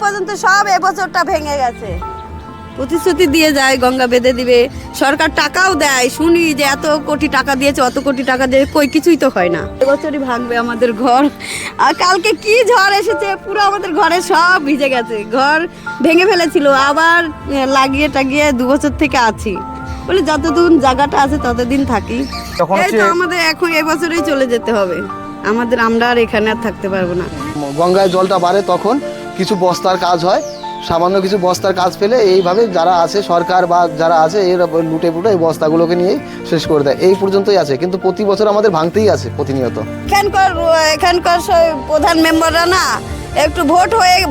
পর্যন্ত সব এবছরটা ভেঙে গেছে। প্রতিশ্রুতি দিয়ে যায় গঙ্গা বেঁধে দিবে, সরকার টাকাও দেয়, শুনি যে এত কোটি টাকা দিয়েছে, অত কোটি টাকা দিয়ে কই কিছুই তো হয় না। এবছরই ভাঙবে আমাদের ঘর। আর কালকে কি ঝড় এসেছে, পুরো আমাদের ঘরে সব ভিজে গেছে, ঘর ভেঙে ফেলেছিল, আবার লাগিয়ে টাগিয়ে 2 বছর থেকে আছি। বলে যতদিন জায়গাটা আছে ততদিন থাকি। এই তো আমাদের এখন এবছরেই চলে যেতে হবে আমাদের, আমরা আর এখানে আর থাকতে পারবো না। গঙ্গায় জলটা বাড়ে তখন কিছু বস্তার কাজ হয়, সামান্য কিছু বস্তার কাজ পেলে এইভাবে যারা আছে সরকার বা যারা আছে এর লুটে পুটে এই বস্তাগুলোকে নিয়েই শেষ করে দেয়। এই পর্যন্তই আছে, কিন্তু প্রতি বছর আমাদের ভাঙতেই আছে প্রতিনিয়ত। এখানকার প্রধান মেম্বাররা না একটু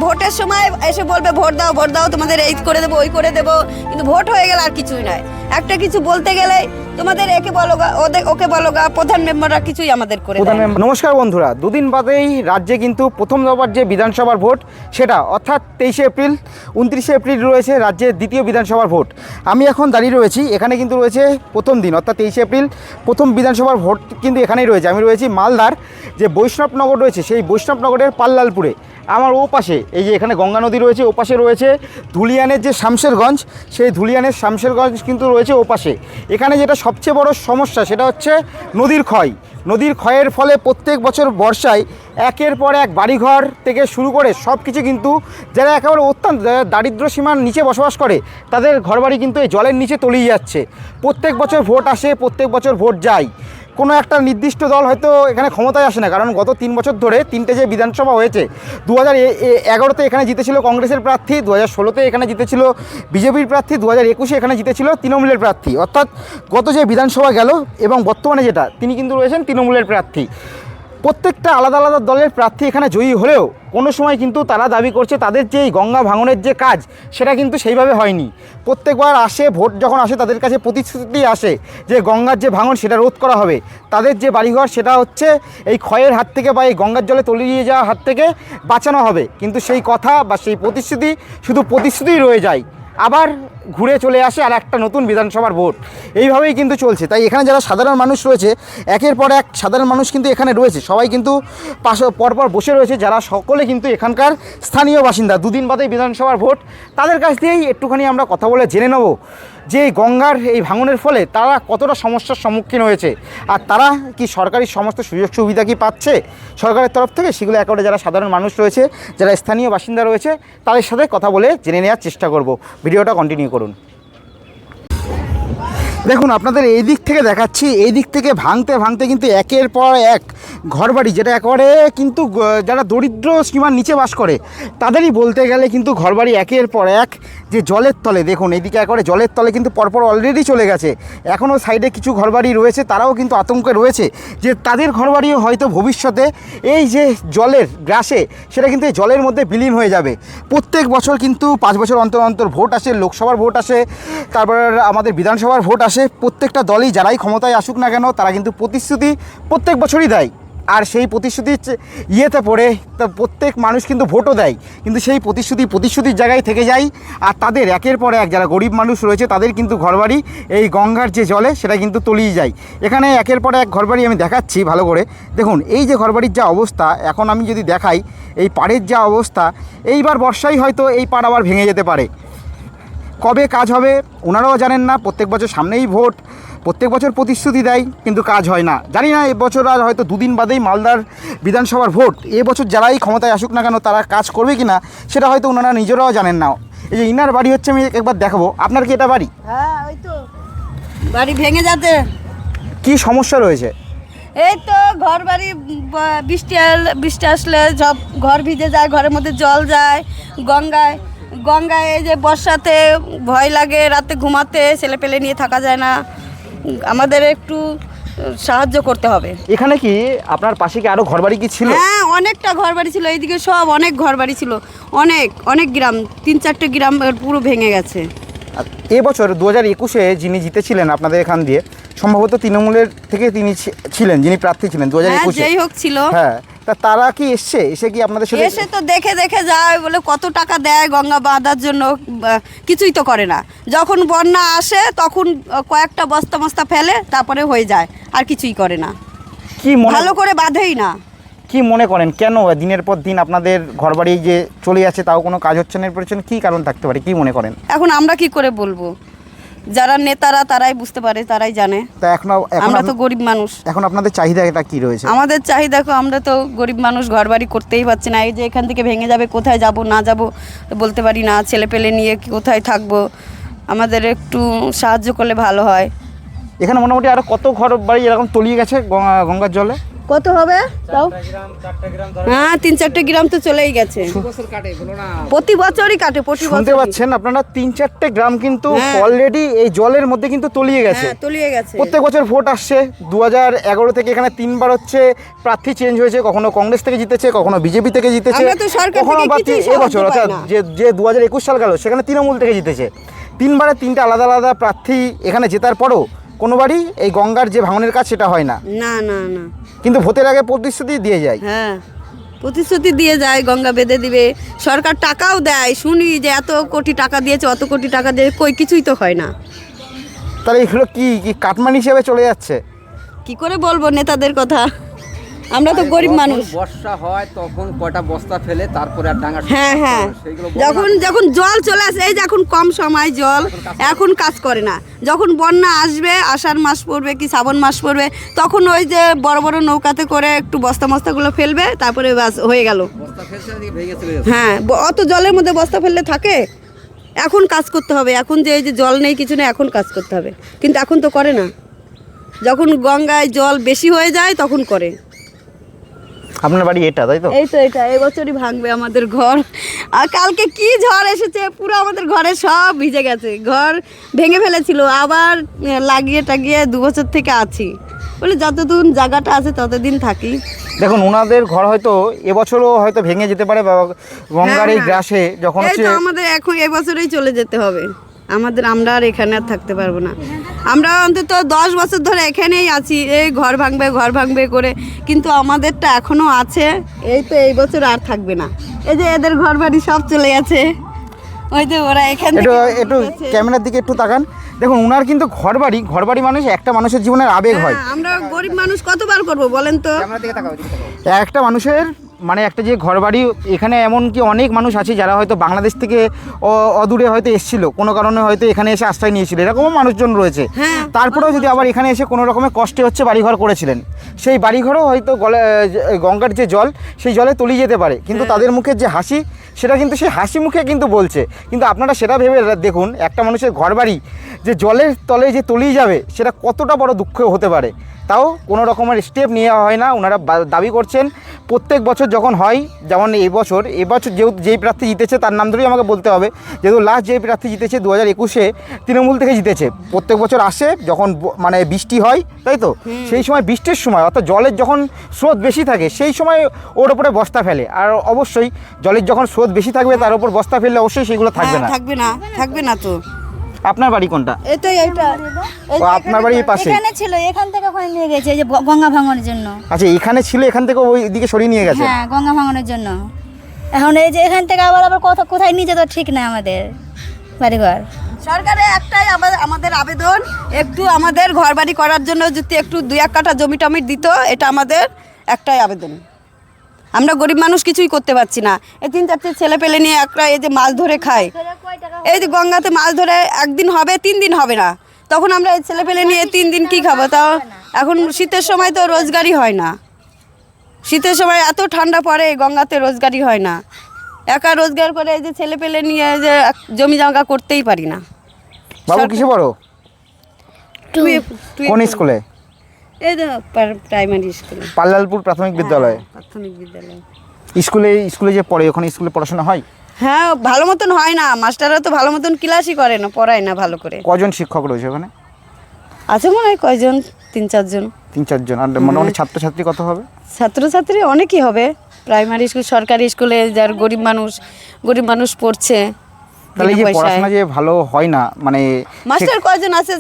ভোটের সময় এসে বলবে ভোট দাও তোমাদের এই করে দেবো ওই করে দেবো, কিন্তু ভোট হয়ে গেলে আর কিছুই নয়। একটা কিছু বলতে গেলে তোমাদের একে বলো গা, ওকে বলো গা, প্রধান মেম্বাররা কিছুই আমাদের করে দেয় না। নমস্কার বন্ধুরা, দুদিন বাদেই রাজ্যে কিন্তু প্রথম দফার যে বিধানসভার ভোট সেটা অর্থাৎ 23শে এপ্রিল 29শে এপ্রিল রয়েছে রাজ্যের দ্বিতীয় বিধানসভার ভোট। আমি এখন দাঁড়িয়ে রয়েছি, এখানে কিন্তু রয়েছে প্রথম দিন অর্থাৎ 23শে এপ্রিল প্রথম বিধানসভার ভোট কিন্তু এখানেই রয়েছে। আমি রয়েছি মালদার যে বৈষ্ণবনগর রয়েছে সেই বৈষ্ণবনগরের পাল্লালপুরে। আমার ও পাশে এই যে এখানে গঙ্গা নদী রয়েছে, ও পাশে রয়েছে ধুলিয়ানের যে শামশেরগঞ্জ, সেই ধুলিয়ানের শামশেরগঞ্জ কিন্তু রয়েছে ও পাশে। এখানে যেটা সবচেয়ে বড় সমস্যা সেটা হচ্ছে নদীর ক্ষয়। নদীর ক্ষয়ের ফলে প্রত্যেক বছর বর্ষায় একের পর এক বাড়িঘর থেকে শুরু করে সব কিছু কিন্তু যারা একেবারে অত্যন্ত দারিদ্র্য সীমার নিচে বসবাস করে তাদের ঘরবাড়ি কিন্তু এই জলের নিচে তলিয়ে যাচ্ছে। প্রত্যেক বছর ভোট আসে, প্রত্যেক বছর ভোট যায়, কোনো একটা নির্দিষ্ট দল হয়তো এখানে ক্ষমতায় আসে না। কারণ গত 3 বছর ধরে 3টে যে বিধানসভা হয়েছে, 2011-তে এখানে জিতেছিল কংগ্রেসের প্রার্থী, 2016-তে এখানে জিতেছিল বিজেপির প্রার্থী, 2021-এ এখানে জিতেছিল তৃণমূলের প্রার্থী। অর্থাৎ গত যে বিধানসভা গেল এবং বর্তমানে যেটা, তিনি কিন্তু রয়েছেন তৃণমূলের প্রার্থী। প্রত্যেকটা আলাদা আলাদা দলের প্রার্থী এখানে জয়ী হলেও কোনো সময় কিন্তু তারা দাবি করছে তাদের যে এই গঙ্গা ভাঙনের যে কাজ সেটা কিন্তু সেইভাবে হয়নি। প্রত্যেকবার আসে ভোট যখন আসে তাদের কাছে প্রতিশ্রুতি আসে যে গঙ্গার যে ভাঙন সেটা রোধ করা হবে, তাদের যে বাড়িঘর সেটা হচ্ছে এই ক্ষয়ের হাত থেকে বা এই গঙ্গার জলে তলিয়ে যাওয়ার হাত থেকে বাঁচানো হবে, কিন্তু সেই কথা বা সেই প্রতিশ্রুতি শুধু প্রতিশ্রুতিই রয়ে যায়, আবার ঘুরে চলে আসে আর একটা নতুন বিধানসভার ভোট। এইভাবেই কিন্তু চলছে। তাই এখানে যারা সাধারণ মানুষ রয়েছে, একের পর এক সাধারণ মানুষ কিন্তু এখানে রয়েছে, সবাই কিন্তু পরপর বসে রয়েছে, যারা সকলে কিন্তু এখানকার স্থানীয় বাসিন্দা। দুদিন বাদে বিধানসভার ভোট, তাদের কাছ দিয়েই একটুখানি আমরা কথা বলে জেনে নেব যে গঙ্গার এই ভাঙনের ফলে তারা কতটা সমস্যার সম্মুখীন হয়েছে, আর তারা কি সরকারি সমস্ত সুযোগ সুবিধা কি পাচ্ছে সরকারের তরফ থেকে, সেগুলো একেবারে যারা সাধারণ মানুষ রয়েছে, যারা স্থানীয় বাসিন্দা রয়েছে তাদের সাথে কথা বলে জেনে নেওয়ার চেষ্টা করব। ভিডিওটা কন্টিনিউ করুন। দেখুন, আপনাদের এই দিক থেকে দেখাচ্ছি, এই দিক থেকে ভাঙতে ভাঙতে কিন্তু একের পর এক ঘরবাড়ি, যেটা একেবারে কিন্তু যারা দরিদ্র সীমার নিচে বাস করে তাদেরই বলতে গেলে কিন্তু ঘরবাড়ি একের পর এক যে জলের তলে, দেখুন এইদিকে একেবারে জলের তলে কিন্তু পরপর অলরেডি চলে গেছে। এখনও সাইডে কিছু ঘরবাড়ি রয়েছে, তারাও কিন্তু আতঙ্কে রয়েছে যে তাদের ঘরবাড়িও হয়তো ভবিষ্যতে এই যে জলের গ্রাসে সেটা কিন্তু এই জলের মধ্যে বিলীন হয়ে যাবে। প্রত্যেক বছর কিন্তু 5 বছর অন্তর অন্তর ভোট আসে, লোকসভার ভোট আসে, তারপর আমাদের বিধানসভার ভোট আসে। প্রত্যেকটা দলই যারাই ক্ষমতায় আসুক না কেন তারা কিন্তু প্রতিশ্রুতি প্রত্যেক বছরই দেয়, আর সেই প্রতিশ্রুতির ইয়েতে পড়ে তা প্রত্যেক মানুষ কিন্তু ভোটও দেয়, কিন্তু সেই প্রতিশ্রুতির জায়গায় থেকে যায়। আর তাদের একের পর এক যারা গরিব মানুষ রয়েছে তাদের কিন্তু ঘরবাড়ি এই গঙ্গার যে জলে সেটা কিন্তু তলিয়ে যায়। এখানে একের পর এক ঘরবাড়ি আমি দেখাচ্ছি ভালো করে। দেখুন এই যে ঘরবাড়ির যা অবস্থা, এখন আমি যদি দেখাই এই পাড়ের যা অবস্থা, এইবার বর্ষায় হয়তো এই পাড় আবার ভেঙে যেতে পারে। কবে কাজ হবে ওনারাও জানেন না। প্রত্যেক বছর সামনেই ভোট, প্রত্যেক বছর প্রতিশ্রুতি দেয় কিন্তু কাজ হয় না। জানি না এবছর আর হয়তো 2 দিন বাদেই মালদার বিধানসভার ভোট, এবছর যারাই ক্ষমতায় আসুক না কেন তারা কাজ করবে কি না সেটা হয়তো ওনারা নিজেরাও জানেন না। এই যে ইনার বাড়ি হচ্ছে, আমি একবার দেখাবো। আপনার কি এটা বাড়ি? হ্যাঁ, ওই তো বাড়ি ভেঙে যাচ্ছে। কি সমস্যা রয়েছে? এই তো ঘর বাড়ি বৃষ্টি আসলে সব ঘর ভিজে যায়, ঘরের মধ্যে জল যায়। গঙ্গায় এই যে বর্ষাতে ভয় লাগে, রাতে ঘুমাতে ছেলেপেলে নিয়ে থাকা যায় না। আমাদের একটু সাহায্য করতে হবে। এখানে কি আপনার পাশে কি আরও ঘরবাড়ি কি ছিল? হ্যাঁ, অনেকটা ঘরবাড়ি ছিল, এইদিকে সব অনেক ঘরবাড়ি ছিল, অনেক গ্রাম, 3-4টে গ্রাম পুরো ভেঙে গেছে। এবছর 2021-এ যিনি জিতেছিলেন আপনাদের এখান দিয়ে, সম্ভবত তৃণমূলের থেকে তিনি ছিলেন, যিনি প্রার্থী ছিলেন 2021-এ, যাই হোক ছিল। হ্যাঁ, তা তারা কি এসে কি আপনাদের সাথে? এসে তো দেখে যায়, বলে কত টাকা দেয় গঙ্গা বাঁধার জন্য, কিছুই তো করে না। যখন বন্যা আসে তখন কয়েকটা বস্তা ফেলে, তারপরে হয়ে যায়, আর কিছুই করে না। কি ভালো করে বাঁধেই না। কি মনে করেন কেন দিনের পর দিন আপনাদের ঘরবাড়ি যে চলে যাচ্ছে তাও কোনো কাজ হচ্ছে না, এর পেছনে কী কারণ থাকতে পারে, কি মনে করেন? এখন আমরা কি করে বলবো, যারা নেতারা তারাই বুঝতে পারে, তারাই জানে। তা এখন আমরা তো গরিব মানুষ। এখন আপনাদের চাহিদা এটা কি রয়েছে? আমাদের চাহিদা, আমরা তো গরিব মানুষ, ঘর বাড়ি করতেই পারছি না। এই যে এখান থেকে ভেঙে যাবে, কোথায় যাব না যাব বলতে পারি না, ছেলে পেলে নিয়ে কোথায় থাকবো, আমাদের একটু সাহায্য করলে ভালো হয়। এখানে মোটামুটি আরো কত ঘর বাড়ি এরকম তলিয়ে গেছে গঙ্গার জলে? কত হবে তাও? হ্যাঁ, 3-4টে গ্রাম তো চলেই গেছে। প্রতি বছরই কাটে, প্রতি বছর। শুনতে পাচ্ছেন আপনারা, 3-4টে গ্রাম কিন্তু হ্যাঁ। অলরেডি এই জলের মধ্যে কিন্তু তলিয়ে গেছে। হ্যাঁ, তলিয়ে গেছে। প্রত্যেক বছর ভোট আসছে, 2011 থেকে এখানে 3বার হচ্ছে প্রার্থী চেঞ্জ হয়েছে, কখনো কংগ্রেস থেকে জিতেছে, কখনো বিজেপি থেকে জিতেছে, আমরা তো সরকার কখনো থেকে প্রার্থী কিছুই এবছর সাহায্য অর্থাৎ পাই না। যে 2021 সাল গেল সেখানে তৃণমূল থেকে জিতেছে। 3বারে 3টে আলাদা আলাদা প্রার্থী এখানে জেতার পরও কোনোবারই এই গঙ্গার যে ভাঙনের কাজ সেটা হয় না। না না না। কিন্তু ভোটের আগে প্রতিশ্রুতি দিয়ে যায়। হ্যাঁ, প্রতিশ্রুতি দিয়ে যায়, গঙ্গা বেঁধে দিবে, সরকার টাকাও দেয়, শুনি যে এত কোটি টাকা দিয়েছে, অত কোটি টাকা দিয়ে কই কিছুই তো হয় না। তাহলে এগুলো কি কি কাটমানি হিসেবে চলে যাচ্ছে? কি করে বলবো নেতাদের কথা, আমরা তো গরিব মানুষ। বর্ষা হয় তখন কয়টা বস্তা ফেলে তারপরে আর ডাঙা। হ্যাঁ হ্যাঁ, যখন জল চলে আসে, এই যে এখন কম সময় জল, এখন কাজ করে না। যখন বন্যা আসবে, আষাঢ় মাস পড়বে কি শ্রাবণ মাস পড়বে, তখন ওই যে বড় বড় নৌকাতে করে একটু বস্তাগুলো ফেলবে, তারপরে বাস হয়ে গেল। বস্তা ফেলছে ওদিকে ভেঙে চলে যাচ্ছে। হ্যাঁ, অত জলের মধ্যে বস্তা ফেললে থাকে? এখন কাজ করতে হবে, এখন যে এই যে জল নেই কিছু নেই, এখন কাজ করতে হবে, কিন্তু এখন তো করে না। যখন গঙ্গায় জল বেশি হয়ে যায় তখন করে। আপনার বাড়ি এটা, তাই তো? এই তো, এটা এবছরই ভাঙবে আমাদের ঘর। আর কালকে কি ঝড় এসেছে, পুরো আমাদের ঘরে সব ভিজে গেছে, ঘর ভেঙে ফেলেছিল, আবার লাগিয়ে টাগিয়ে 2 বছর থেকে আছি, বলে যতদিন জায়গাটা আছে ততদিন থাকি। দেখুন, ওনাদের ঘর হয়তো এবছরও হয়তো ভেঙে যেতে পারে, বা গঙ্গার এই হ্যাঁ, গ্রাসে যখন এই হচ্ছে তো আমাদের এখন এবছরেই চলে যেতে হবে, আমরা আর এখানে আর থাকতে পারবো না। আমরা অন্তত 10 বছর ধরে এখানেই আছি, এই ঘর ভাঙবে করে, কিন্তু আমাদেরটা এখনো আছে। এই তো এই বছর আর থাকবে না, এই যে এদের ঘর বাড়ি সব চলে গেছে, ওই যে ওরা এখান থেকে একটু ক্যামেরার দিকে একটু তাকান। দেখুন, ওনার কিন্তু ঘরবাড়ি মানুষ একটা মানুষের জীবনের আবেগ হয়। আমরা গরিব মানুষ কতবার করব বলেন তো? একটা মানুষের মানে একটা যে ঘরবাড়ি, এখানে এমনকি অনেক মানুষ আছে যারা হয়তো বাংলাদেশ থেকে অদূরে হয়তো এসেছিল, কোনো কারণে হয়তো এখানে এসে আশ্রয় নিয়েছিল, এরকমও মানুষজন রয়েছে। হ্যাঁ, তারপরেও যদি আবার এখানে এসে কোনো রকমের কষ্টে হচ্ছে বাড়িঘর করেছিলেন, সেই বাড়িঘরও হয়তো গঙ্গার যে জল সেই জলে তলিয়ে যেতে পারে, কিন্তু তাদের মুখের যে হাসি, সেটা কিন্তু সেই হাসি মুখে কিন্তু বলছে। কিন্তু আপনারা সেটা ভেবে দেখুন, একটা মানুষের ঘরবাড়ি যে জলের তলে যে তলিয়ে যাবে, সেটা কতটা বড় দুঃখ হতে পারে। তাও কোনো রকমের স্টেপ নেওয়া হয় না। ওনারা দাবি করছেন প্রত্যেক বছর যখন হয়, যেমন এবছর যেহেতু যেই প্রার্থী জিতেছে তার নাম ধরেই আমাকে বলতে হবে, যেহেতু লাস্ট যেই প্রার্থী জিতেছে 2021-এ তৃণমূল থেকে জিতেছে, প্রত্যেক বছর আসে যখন মানে বৃষ্টি হয়, তাই তো? সেই সময় বৃষ্টির সময় অর্থাৎ জলের যখন স্রোত বেশি থাকে সেই সময় ওর ওপরে বস্তা ফেলে। আর অবশ্যই জলের যখন স্রোত বেশি থাকবে তার উপর বস্তা ফেললে অবশ্যই সেগুলো থাকবে না। থাকবে না তো। আপনার বাড়ি কোনটা? এটাই, এইটা ও, আপনার বাড়ি এই পাশে? এখানে ছিল, এখান থেকে ওখানে নিয়ে গেছে, এই যে গঙ্গা ভাঙনের জন্য। আচ্ছা, এখানে ছিল, এখান থেকে ওই দিকে সরিয়ে নিয়ে গেছে? হ্যাঁ, গঙ্গা ভাঙনের জন্য। এখন এই যে এখান থেকে আবার কোথায় নিয়ে যেতে ঠিক না আমাদের বাড়িঘর। সরকারে একটাই আমাদের আবেদন, একটু আমাদের ঘর বাড়ি করার জন্য যদি একটু 2-1 কাঠা জমি টমি দিত, এটা আমাদের একটাই আবেদন। আমরা গরিব মানুষ কিছুই করতে পারছি না। এই 3-4টে ছেলে পেলে নিয়ে একটা এই যে মাছ ধরে খায়, এই যে গঙ্গাতে মাছ ধরে একদিন হবে, 3 দিন হবে না, তখন আমরা এই ছেলে পেলে নিয়ে 3 দিন কি খাবো? তাও এখন শীতের সময় তো রোজগারই হয় না, শীতের সময় এত ঠান্ডা পড়ে, গঙ্গাতে রোজগারই হয় না। একা রোজগার করে এই যে ছেলে পেলে নিয়ে যে জমি জায়গা করতেই পারি না। বাবু কিসে পড়ো? কোন স্কুলে? এই তো প্রাইমারি স্কুলে, পাল্লালপুর প্রাথমিক বিদ্যালয়। প্রাথমিক বিদ্যালয়। স্কুলে যে পড়ে, ওখানে স্কুলে পড়াশোনা হয়? হ্যাঁ, ভালো মতন হয় না, মাস্টাররা তো ভালো মতন ক্লাসই করে না, পড়ায় না ভালো করে। কজন শিক্ষক রয়েছে ওখানে? আছে মনে হয় কয়জন, 3-4 জন। 3-4 জন। আর মোটামুটি ছাত্রছাত্রী কত হবে? ছাত্রছাত্রী অনেকই হবে। প্রাইমারি স্কুল, সরকারি স্কুলে যার গরিব মানুষ পড়ছে। তাহলে এই যে পড়াশোনা যে ভালো হয় না, মানে মাস্টার কয়জন আছে,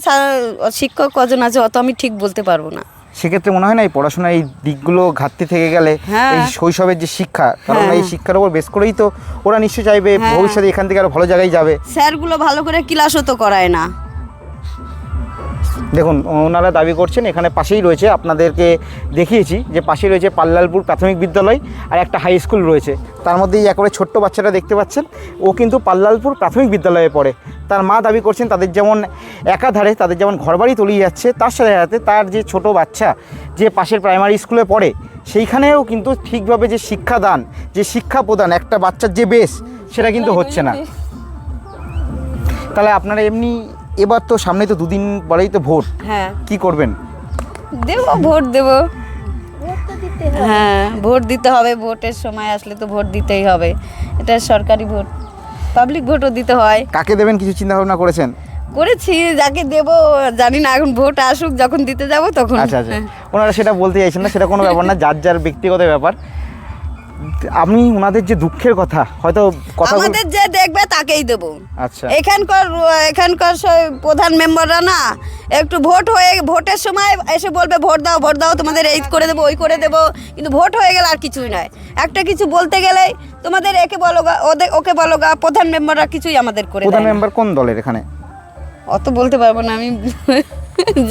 শিক্ষক কজন আছে, অত আমি ঠিক বলতে পারবো না। সেক্ষেত্রে মনে হয় না এই পড়াশোনার এই দিকগুলো ঘাটতি থেকে গেলে হ্যাঁ। এই শৈশবের যে শিক্ষা, কারণ এই শিক্ষার উপর বেস করেই তো ওরা নিশ্চয়ই চাইবে ভবিষ্যতে এখান থেকে আরো ভালো জায়গায় যাবে। স্যারগুলো ভালো করে ক্লাসও তো করায় না, দেখুন ওনারা দাবি করছেন এখানে পাশেই রয়েছে, আপনাদেরকে দেখিয়েছি যে পাশেই রয়েছে পাল্লালপুর প্রাথমিক বিদ্যালয় আর একটা হাই স্কুল রয়েছে। তার মধ্যেই একেবারে ছোট্ট বাচ্চাটা দেখতে পাচ্ছেন, ও কিন্তু পাল্লালপুর প্রাথমিক বিদ্যালয়ে পড়ে। তার মা দাবি করছেন তাদের যেমন একাধারে তাদের যেমন ঘরবাড়ি তলিয়ে যাচ্ছে, তার সাথে সাথে তার যে ছোট বাচ্চা যে পাশের প্রাইমারি স্কুলে পড়ে সেইখানেও কিন্তু ঠিকভাবে যে শিক্ষাদান, যে শিক্ষা প্রদান একটা বাচ্চার যে বেস, সেটা কিন্তু হচ্ছে না। তাহলে আপনারা এমনি এবার তো সামনে তো দুদিন পরেই তো ভোট, হ্যাঁ কি করবেন? দেবো, ভোট দেবো। ভোট তো দিতে হবে। হ্যাঁ ভোট দিতে হবে, ভোটের সময় আসলে তো ভোট দিতেই হবে। এটা সরকারি ভোট, পাবলিক ভোটও দিতে হয়। কাকে দেবেন কিছু চিন্তা ভাবনা করেছেন? করেছি, যাকে দেব জানি না, এখন ভোট আসুক, যখন দিতে যাব তখন। আচ্ছা আচ্ছা, ওনারা সেটা বলতে চাইছেন না, সেটা কোনো ব্যাপার না, যার যার ব্যক্তিগত ব্যাপার। আমি ওনাদের যে দুঃখের কথা হয়তো কথা আমাদের যে দেখবে তাকেই দেব। আচ্ছা এখানকার প্রধান মেম্বাররা না একটু ভোটের সময় এসে বলবে ভোট দাও তোমাদের এই করে দেবো ওই করে দেবো, কিন্তু ভোট হয়ে গেলে আর কিছুই নয়। একটা কিছু বলতে গেলেই তোমাদের একে বলো গা, ওকে বলো গা, প্রধান মেম্বাররা কিছুই আমাদের করে প্রধান দেয় না। মেম্বার কোন দলের এখানে? অত বলতে পারবো না আমি,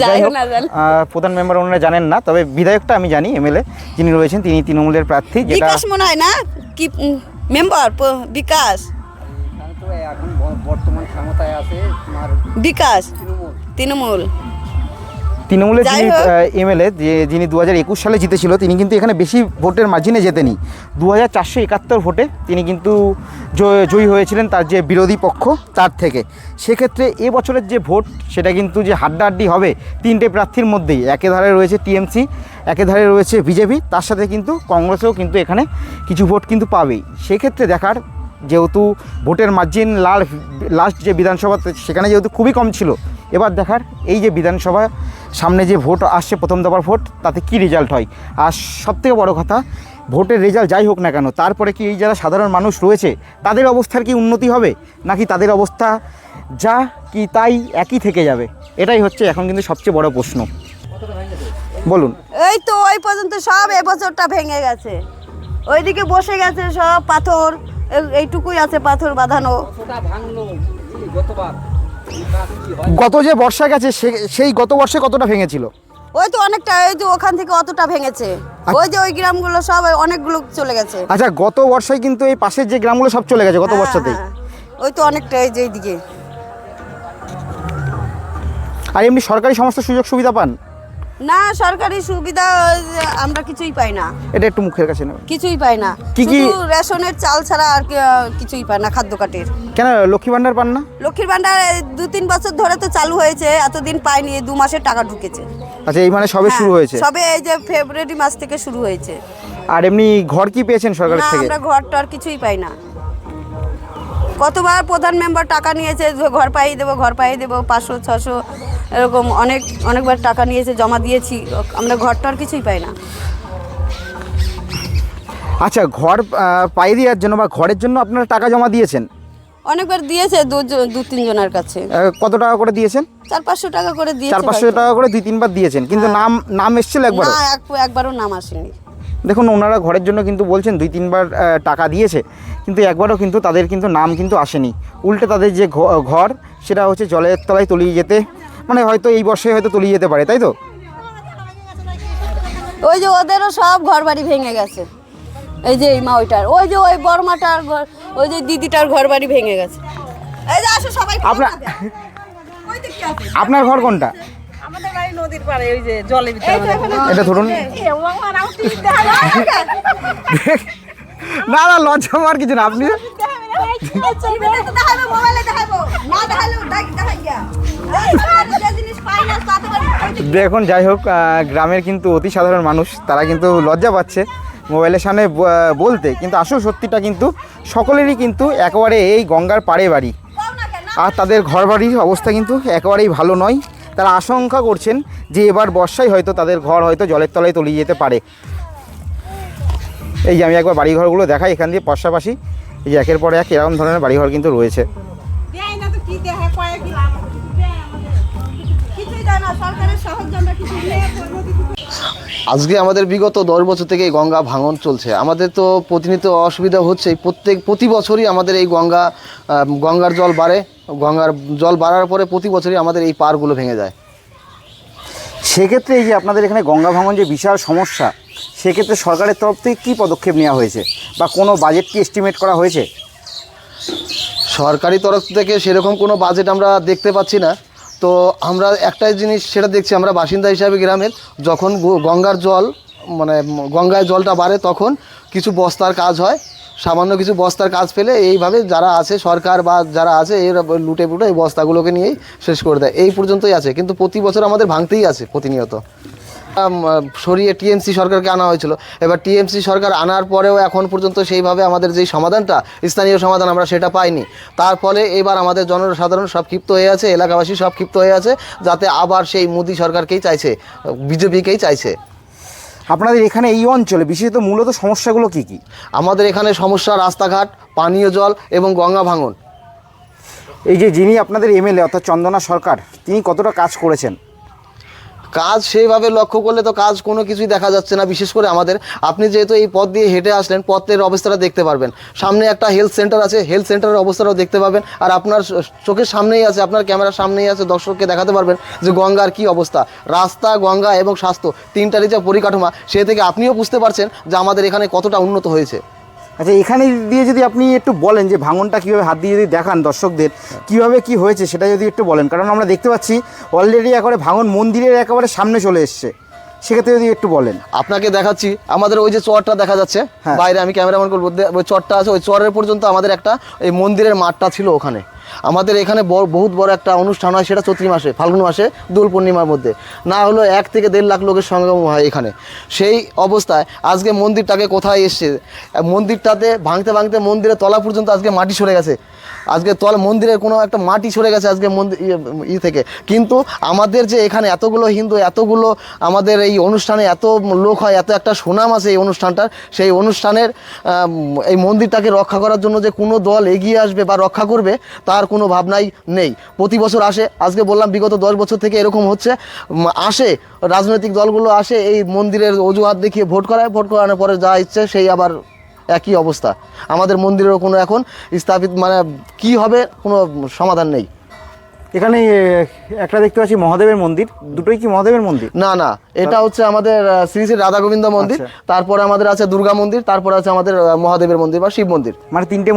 যাই হোক, না জানি। প্রধান মেম্বার ওনারা জানেন না, তবে বিধায়কটা আমি জানি, এমএলএ যিনি রয়েছেন তিনি তৃণমূলের প্রার্থী। যেটা বিকাশ মনে হয় না কি মেম্বার, বিকাশ এখানে তো এখন বর্তমান ক্ষমতায় আছে তোমার বিকাশ তৃণমূল। তৃণমূলের যাই যিনি হোক। এমএলএ যিনি 2021 সালে জিতেছিল, তিনি কিন্তু এখানে বেশি ভোটের মার্জিনে জেতেনি। 2471 ভোটে তিনি কিন্তু জয়ী হয়েছিলেন তার যে বিরোধী পক্ষ তার থেকে। সেক্ষেত্রে এবছরের যে ভোট সেটা কিন্তু যে হাড্ডাহাড্ডি হবে তিনটে প্রার্থীর মধ্যেই, একে ধারে রয়েছে টিএমসি, একে ধারে রয়েছে বিজেপি, তার সাথে কিন্তু কংগ্রেসও কিন্তু এখানে কিছু ভোট কিন্তু পাবেই। সেক্ষেত্রে দেখার, যেহেতু ভোটের মার্জিন লাস্ট যে বিধানসভা সেখানে যেহেতু খুবই কম ছিল, এবার দেখার এই যে বিধানসভা সামনে যে ভোট আসছে প্রথম দফার ভোট, তাতে কি রেজাল্ট হয়। আর সবথেকে বড় কথা, ভোটের রেজাল্ট যাই হোক না কেন, তারপরে কি এই যারা সাধারণ মানুষ রয়েছে তাদের অবস্থার কি উন্নতি হবে, নাকি তাদের অবস্থা যা কি তাই একই থেকে যাবে, এটাই হচ্ছে এখন কিন্তু সবচেয়ে বড় প্রশ্ন। বলুন। এই তো ওই পর্যন্ত সব এবছরটা ভেঙে গেছে, ওইদিকে বসে গেছে সব পাথর, এইটুকুই আছে পাথর বাঁধানো। কতটা ভাঙলো গতবার? গত যে বর্ষা গেছে সেই গত বর্ষে কতটা ভেঙেছিল? ওই তো অনেকটা, ওই যে ওখান থেকে অতটা ভেঙেছে, ওই যে ওই গ্রামগুলো সব অনেকগুলো চলে গেছে। আচ্ছা, গত বর্ষায় কিন্তু এই পাশের যে গ্রামগুলো সব চলে গেছে গত বর্ষাতেই। হ্যাঁ, ওই তো অনেকটা, এই যে এইদিকে। আর এমনি সরকারি সমস্ত সুযোগ সুবিধা পান? না, সরকারি সুবিধা আমরা কিছুই পাই না, এটা একটু মুখের কাছে নেবেন। কিছুই পাই না। কি কি? শুধু রেশনের চাল ছাড়া আর কিছুই পাই না, খাদ্য কাটের। কেন লক্ষ্মী ভান্ডার পান না? লক্ষ্মীর ভান্ডার 2-3 বছর ধরে তো চালু হয়েছে, এতদিন পাইনি, 2 মাসের টাকা ঢুকেছে। আচ্ছা, এই মানে সবে শুরু হয়েছে? সবে এই যে ফেব্রুয়ারি মাস থেকে শুরু হয়েছে। আর এমনি ঘর কি পেয়েছেন সরকারের না, থেকে? আমরা ঘর টর কিছুই পাই না। কতবার প্রধান মেম্বার টাকা নিয়েছে, ঘর পাইয়ে দেবো 500-600 এরকম অনেকবার টাকা নিয়েছে, জমা দিয়েছি, আমরা ঘর টর কিছুই পাই না। আচ্ছা, ঘর পাইয়ে দেওয়ার জন্য বা ঘরের জন্য আপনারা টাকা জমা দিয়েছেন? অনেকবার দিয়েছে 2-3 জনের কাছে। কত টাকা করে দিয়েছেন? 400-500 টাকা করে দিয়েছে। 400-500 টাকা করে 2-3 বার দিয়েছেন, কিন্তু নাম এসেছিল একবার? না, একবারও নাম আসেনি। দেখুন, ওনারা ঘরের জন্য কিন্তু বলছেন 2-3 বার টাকা দিয়েছে, কিন্তু একবারও কিন্তু তাদের কিন্তু নাম কিন্তু আসেনি। উল্টে তাদের যে ঘর সেটা হচ্ছে জলের তলায় তলিয়ে যেতে, মানে হয়তো এই বর্ষায় হয়তো তলিয়ে যেতে পারে, তাই তো? ওই যে ওদেরও সব ঘর বাড়ি ভেঙে গেছে, এই যে এই মা ওইটার, ওই যে ওই বড়মাটার ঘর, ওই যে দিদিটার ঘর বাড়ি ভেঙে গেছে। এই যে আসো সবাই। আপনার ঘর কোনটা? আমাদের বাড়ি নদীর পাড়ে, ওই যে জলের ভিতরে। এটা ধরুন। না না, লজ্জা হওয়ার কিছু না, আপনি দেখুন। যাই হোক, গ্রামের কিন্তু অতি সাধারণ মানুষ, তারা কিন্তু লজ্জা পাচ্ছে মোবাইলের সামনে বলতে, কিন্তু আসল সত্যিটা কিন্তু সকলেরই কিন্তু একেবারে এই গঙ্গার পাড়ে বাড়ি, আর তাদের ঘর বাড়ির অবস্থা কিন্তু একেবারেই ভালো নয়। তারা আশঙ্কা করছেন যে এবার বর্ষায় হয়তো তাদের ঘর হয়তো জলের তলায় তলিয়ে যেতে পারে। এই যে আমি একবার বাড়িঘরগুলো দেখাই এখান দিয়ে পাশাপাশি, এই যে একের পর এক এরকম ধরনের বাড়িঘর কিন্তু রয়েছে। আজকে আমাদের বিগত 10 বছর থেকে এই গঙ্গা ভাঙন চলছে, আমাদের তো প্রতিনিয়ত অসুবিধা হচ্ছে। প্রতি বছরই আমাদের এই গঙ্গার জল বাড়ে, গঙ্গার জল বাড়ার পরে প্রতি বছরই আমাদের এই পাড়গুলো ভেঙে যায়। সেক্ষেত্রে এই যে আপনাদের এখানে গঙ্গা ভাঙন যে বিশাল সমস্যা, সেক্ষেত্রে সরকারের তরফ থেকে কী পদক্ষেপ নেওয়া হয়েছে বা কোনো বাজেট কি এস্টিমেট করা হয়েছে? সরকারি তরফ থেকে সেরকম কোনো বাজেট আমরা দেখতে পাচ্ছি না। তো আমরা একটাই জিনিস সেটা দেখছি, আমরা বাসিন্দা হিসাবে গ্রামের, যখন গঙ্গার জল মানে গঙ্গায় জলটা বাড়ে তখন কিছু বস্তার কাজ হয়, সামান্য কিছু বস্তার কাজ পেলে এইভাবে যারা আছে সরকার বা যারা আছে এর লুটে পুটে এই বস্তাগুলোকে নিয়েই শেষ করে দেয়। এই পর্যন্তই আছে, কিন্তু প্রতি বছর আমাদের ভাঙতেই আছে প্রতিনিয়ত। সরিয়ে টিএমসি সরকারকে আনা হয়েছিল। এবার টিএমসি সরকার আনার পরেও এখন পর্যন্ত সেইভাবে আমাদের যেই সমাধানটা, স্থানীয় সমাধান, আমরা সেটা পাইনি। তার ফলে এবার আমাদের জনসাধারণ সব ক্ষিপ্ত হয়ে আছে, এলাকাবাসী সব ক্ষিপ্ত হয়ে আছে, যাতে আবার সেই মোদি সরকারকেই চাইছে, বিজেপিকেই চাইছে। আপনাদের এখানে এই অঞ্চলে বিশেষত মূলত সমস্যাগুলো কি কি? আমাদের এখানে সমস্যা রাস্তাঘাট, পানীয় জল এবং গঙ্গা ভাঙন। এই যে যিনি আপনাদের এমএলএ অর্থাৎ চন্দনা সরকার, তিনি কতটা কাজ করেছেন? কাজ সেইভাবে লক্ষ্য করলে তো কাজ কোনো কিছুই দেখা যাচ্ছে না। বিশেষ করে আমাদের, আপনি যেহেতু এই পথ দিয়ে হেঁটে আসলেন, পথের অবস্থাটা দেখতে পারবেন। সামনে একটা হেলথ সেন্টার আছে, হেলথ সেন্টারের অবস্থাটাও দেখতে পাবেন। আর আপনার চোখের সামনেই আছে, আপনার ক্যামেরার সামনেই আছে, দর্শককে দেখাতে পারবেন যে গঙ্গার কি অবস্থা। রাস্তা, গঙ্গা এবং স্বাস্থ্য তিনটারই যে পরিকাঠামো, সে থেকে আপনিও বুঝতে পারছেন যে আমাদের এখানে কতটা উন্নত হয়েছে। আচ্ছা, এখানে দিয়ে যদি আপনি একটু বলেন যে ভাঙনটা কীভাবে হাত দিয়ে যদি দেখান দর্শকদের কীভাবে কি হয়েছে সেটা যদি একটু বলেন, কারণ আমরা দেখতে পাচ্ছি অলরেডি একেবারে ভাঙন মন্দিরের একেবারে সামনে চলে এসছে, সেক্ষেত্রে যদি একটু বলেন। আপনাকে দেখাচ্ছি, আমাদের ওই যে চরটা দেখা যাচ্ছে বাইরে, আমি ক্যামেরাম্যান করবো, ওই চরটা আছে, ওই চরের পর্যন্ত আমাদের একটা এই মন্দিরের মাঠটা ছিল ওখানে। আমাদের এখানে বহুত বড় একটা অনুষ্ঠান হয়, সেটা চৈত্র মাসে, ফাল্গুন মাসে, দোল পূর্ণিমার মধ্যে, না হলো 1 থেকে 1.5 লাখ লোকের সঙ্গম হয় এখানে। সেই অবস্থায় আজকে মন্দিরটাকে কোথায় এসছে, মন্দিরটাতে ভাঙতে ভাঙতে মন্দিরের তলা পর্যন্ত আজকে মাটি সরে গেছে, আজকে মন্দিরের কোনো একটা মাটি সরে গেছে আজকে মন্দির থেকে। কিন্তু আমাদের যে এখানে এতগুলো হিন্দু, এতগুলো আমাদের এই অনুষ্ঠানে এত লোক হয়, এত একটা সুনাম আছে এই অনুষ্ঠানটার, সেই অনুষ্ঠানের এই মন্দিরটাকে রক্ষা করার জন্য যে কোনো দল এগিয়ে আসবে বা রক্ষা করবে তার কোনো ভাবনাই নেই। প্রতি বছর আসে, আজকে বললাম বিগত 10 বছর থেকে এরকম হচ্ছে, আসে রাজনৈতিক দলগুলো আসে, এই মন্দিরের অজুহাত দেখিয়ে ভোট করায়, ভোট করানোর পরে যা ইচ্ছে সেই আবার একই অবস্থা। আমাদের মন্দিরেরও কোনো এখন স্থাপিত মানে কি হবে কোনো সমাধান নেই। এখানে একটা দেখতে পাচ্ছি মহাদেবের মন্দির, দুটোই কি মহাদেবের মন্দির? না না, এটা হচ্ছে আমাদের শ্রী শ্রী রাধা গোবিন্দ মন্দির, তারপরে আমাদের আছে দুর্গা মন্দির, তারপরে আছে আমাদের মহাদেবের মন্দির বা শিব মন্দির। মানে তিনটে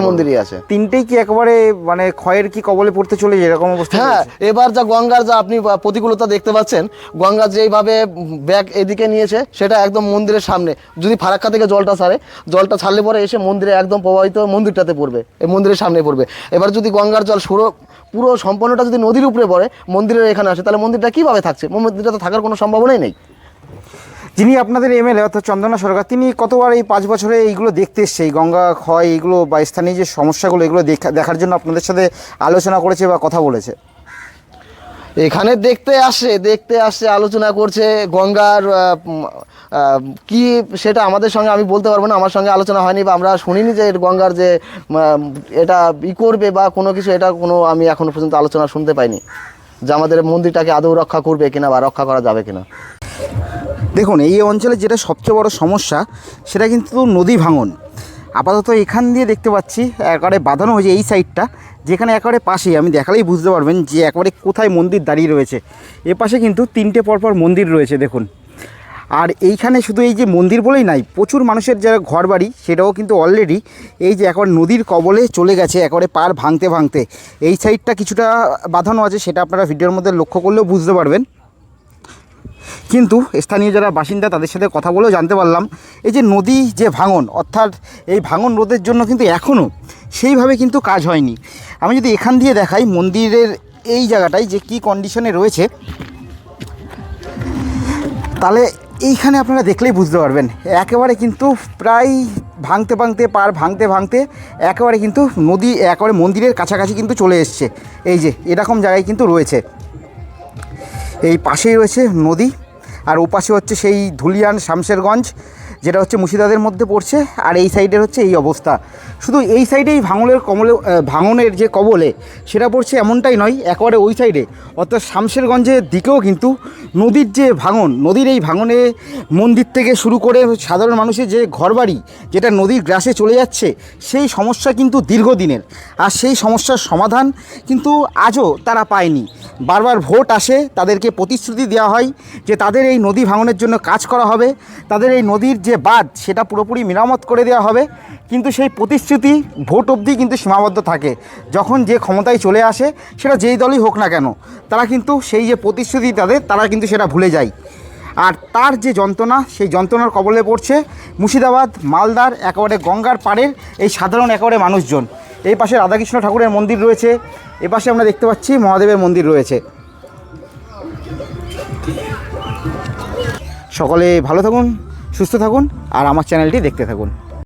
মন্দিরই আছে। তিনটেই কি একেবারে মানে ক্ষয়ের কি কবলে পড়তে চলে এরকম অবস্থা? হ্যাঁ, এবার যা গঙ্গার যা আপনি প্রতিকূলতা দেখতে পাচ্ছেন, গঙ্গা যেইভাবে ব্যাগ এদিকে নিয়েছে, সেটা একদম মন্দিরের সামনে, যদি ফারাক্কা থেকে জলটা ছাড়লে পরে এসে মন্দিরে একদম প্রবাহিত মন্দিরটাতে পড়বে, এই মন্দিরের সামনে পড়বে। এবার যদি গঙ্গার জল পুরো সম্পূর্ণটা যদি নদীর উপরে পড়ে, মন্দিরের এখানে আসে, তাহলে মন্দিরটা কীভাবে থাকছে? মন্দিরটা তো থাকার কোনো সম্ভাবনাই নেই। যিনি আপনাদের এমএলএ অর্থাৎ চন্দনা সরকার, তিনি কতবার এই 5 বছরে এইগুলো দেখতে এসছে, এই গঙ্গা ক্ষয় এইগুলো বা স্থানীয় যে সমস্যাগুলো, এগুলো দেখার জন্য আপনাদের সাথে আলোচনা করেছে বা কথা বলেছে? এখানে দেখতে আসছে, আলোচনা করছে। গঙ্গার কি সেটা আমাদের সঙ্গে আমি বলতে পারবো না, আমার সঙ্গে আলোচনা হয়নি বা আমরা শুনিনি যে গঙ্গার যে এটা করবে বা কোনো কিছু, এটা কোনো আমি এখনো পর্যন্ত আলোচনা শুনতে পাইনি যে আমাদের মন্দিরটাকে আদৌ রক্ষা করবে কিনা বা রক্ষা করা যাবে কিনা। দেখুন, এই অঞ্চলে যেটা সবচেয়ে বড় সমস্যা সেটা কিন্তু নদী ভাঙন। আপাতত এখান দিয়ে দেখতে পাচ্ছি একেবারে বাঁধানো হয়েছে এই সাইডটা, যেখানে একেবারে পাশেই আমি দেখালেই বুঝতে পারবেন যে একেবারে কোথায় মন্দির দাঁড়িয়ে রয়েছে। এ পাশে কিন্তু 3টে পরপর মন্দির রয়েছে দেখুন। আর এইখানে শুধু এই যে মন্দির বলেই নাই, প্রচুর মানুষের যারা ঘর বাড়ি সেটাও কিন্তু অলরেডি এই যে একবার নদীর কবলে চলে গেছে, একেবারে পার ভাঙতে ভাঙতে। এই সাইডটা কিছুটা বাঁধানো আছে, সেটা আপনারা ভিডিওর মধ্যে লক্ষ্য করলেও বুঝতে পারবেন। কিন্তু স্থানীয় যারা বাসিন্দা তাদের সাথে কথা বলেও জানতে পারলাম এই যে নদী যে ভাঙন, অর্থাৎ এই ভাঙন রোধের জন্য কিন্তু এখনও সেইভাবে কিন্তু কাজ হয়নি। আমি যদি এখান দিয়ে দেখাই মন্দিরের এই জায়গাটায় যে কি কন্ডিশনে রয়েছে, তাহলে এইখানে আপনারা দেখলেই বুঝতে পারবেন একেবারে কিন্তু প্রায় ভাঙতে ভাঙতে একেবারে কিন্তু নদী একেবারে মন্দিরের কাছাকাছি কিন্তু চলে এসছে। এই যে এরকম জায়গায় কিন্তু রয়েছে, এই পাশেই রয়েছে নদী, আর ওপাশে হচ্ছে সেই ধুলিয়ান শামশেরগঞ্জ যেটা হচ্ছে মুর্শিদাবাদের মধ্যে পড়ছে, আর এই সাইডের হচ্ছে এই অবস্থা। শুধু এই সাইডেই ভাঙনের যে কবলে সেটা পড়ছে এমনটাই নয়, একেবারে ওই সাইডে অর্থাৎ শামশেরগঞ্জের দিকেও কিন্তু নদীর যে ভাঙন, নদীর এই ভাঙনে মন্দির থেকে শুরু করে সাধারণ মানুষের যে ঘরবাড়ি যেটা নদীর গ্রাসে চলে যাচ্ছে, সেই সমস্যা কিন্তু দীর্ঘদিনের। আর সেই সমস্যার সমাধান কিন্তু আজও তারা পায়নি। বারবার ভোট আসে, তাদেরকে প্রতিশ্রুতি দেওয়া হয় যে তাদের এই নদী ভাঙনের জন্য কাজ করা হবে, তাদের এই নদীর যে বাঁধ সেটা পুরোপুরি মেরামত করে দেওয়া হবে, কিন্তু সেই প্রতিশ্রুতি ভোট অবধি কিন্তু সীমাবদ্ধ থাকে। যখন যে ক্ষমতায় চলে আসে, সেটা যেই দলই হোক না কেন, তারা কিন্তু সেই যে প্রতিশ্রুতি তারা কিন্তু সেটা ভুলে যায়। আর তার যে যন্ত্রণা, সেই যন্ত্রণার কবলে পড়ছে মুর্শিদাবাদ, মালদার একেবারে গঙ্গার পাড়ের এই সাধারণ একেবারে মানুষজন। এই পাশে রাধাকৃষ্ণ ঠাকুরের মন্দির রয়েছে, এপাশে আমরা দেখতে পাচ্ছি মহাদেবের মন্দির রয়েছে। সকলে ভালো থাকুন, সুস্থ থাকুন, আর আমার চ্যানেলটি দেখতে থাকুন।